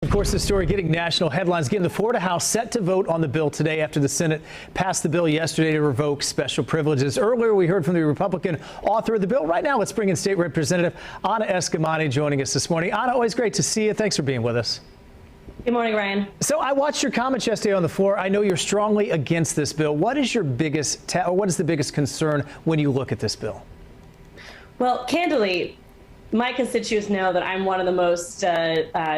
Of course, the story getting national headlines. Again, the Florida House set to vote on the bill today after the Senate passed the bill yesterday to revoke special privileges. Earlier, we heard from the Republican author of the bill. Right now, let's bring in State Representative Anna Eskamani joining us this morning. Anna, always great to see you. Thanks for being with us. Good morning, Ryan. So I watched your comments yesterday on the floor. I know you're strongly against this bill. What is your biggest, what is the biggest concern when you look at this bill? Well, candidly, my constituents know that I'm one of the most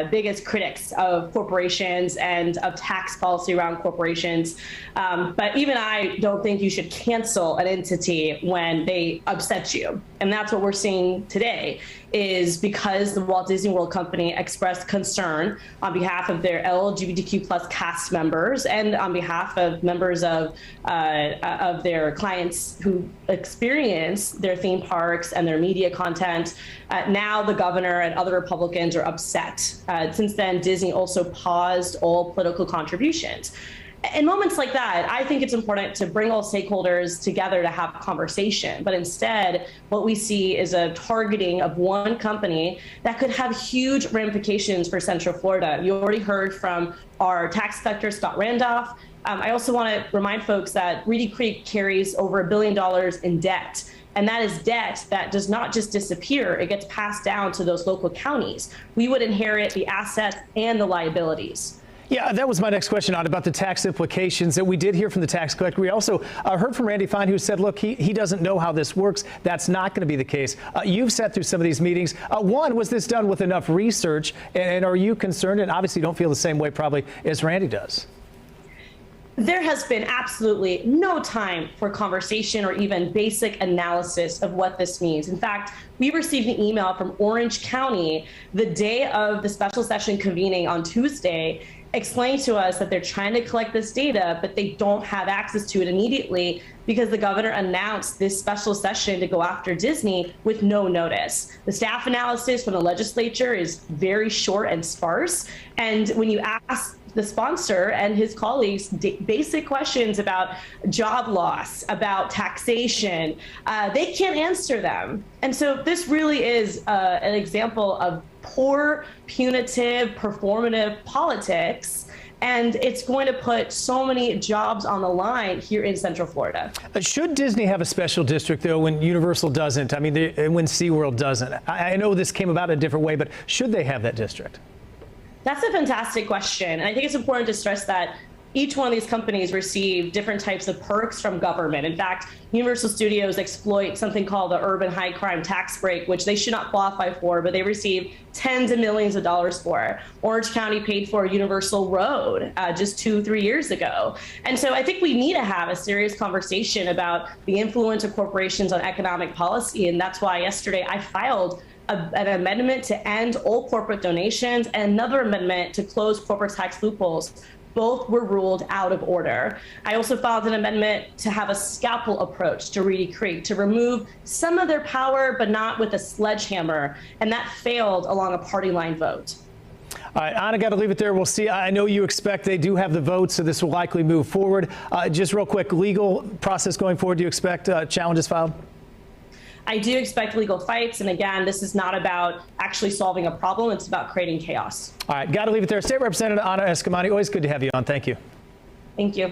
biggest critics of corporations and of tax policy around corporations. But even I don't think you should cancel an entity when they upset you. And that's what we're seeing today, is because the Walt Disney World Company expressed concern on behalf of their LGBTQ plus cast members and on behalf of members of their clients who experience their theme parks and their media content. Now the governor and other Republicans are upset. Since then, Disney also paused all political contributions. In moments like that, I think it's important to bring all stakeholders together to have a conversation. But instead, what we see is a targeting of one company that could have huge ramifications for Central Florida. You already heard from our tax collector, Scott Randolph. I also want to remind folks that Reedy Creek carries over $1 billion in debt. And that is debt that does not just disappear, it gets passed down to those local counties. We would inherit the assets and the liabilities. Yeah, that was my next question on about the tax implications that we did hear from the tax collector. We also heard from Randy Fine, who said, look, he doesn't know how this works. That's not going to be the case. You've sat through some of these meetings. One, was this done with enough research? And are you concerned? And obviously you don't feel the same way probably as Randy does. There has been absolutely no time for conversation or even basic analysis of what this means. In fact, we received an email from Orange County the day of the special session convening on Tuesday, explaining to us that they're trying to collect this data, but they don't have access to it immediately because the governor announced this special session to go after Disney with no notice. The staff analysis from the legislature is very short and sparse. And when you ask the sponsor and his colleagues basic questions about job loss, about taxation, they can't answer them. And so this really is an example of poor, punitive, performative politics. And it's going to put so many jobs on the line here in Central Florida. Should Disney have a special district, though, when Universal doesn't? I mean, when SeaWorld doesn't? I know this came about a different way, but should they have that district? That's a fantastic question. And I think it's important to stress that each one of these companies receive different types of perks from government. In fact, Universal Studios exploit something called the urban high crime tax break, which they should not qualify for, but they receive tens of millions of dollars for. Orange County paid for Universal Road just 2-3 years ago. And so I think we need to have a serious conversation about the influence of corporations on economic policy. And that's why yesterday I filed an amendment to end all corporate donations and another amendment to close corporate tax loopholes. Both were ruled out of order. I also filed an amendment to have a scalpel approach to Reedy Creek to remove some of their power, but not with a sledgehammer. And that failed along a party line vote. All right, Anna, got to leave it there. We'll see. I know you expect they do have the vote, so this will likely move forward. Just real quick, legal process going forward, do you expect challenges filed? I do expect legal fights. And again, this is not about actually solving a problem. It's about creating chaos. All right, got to leave it there. State Representative Anna Eskamani, always good to have you on. Thank you. Thank you.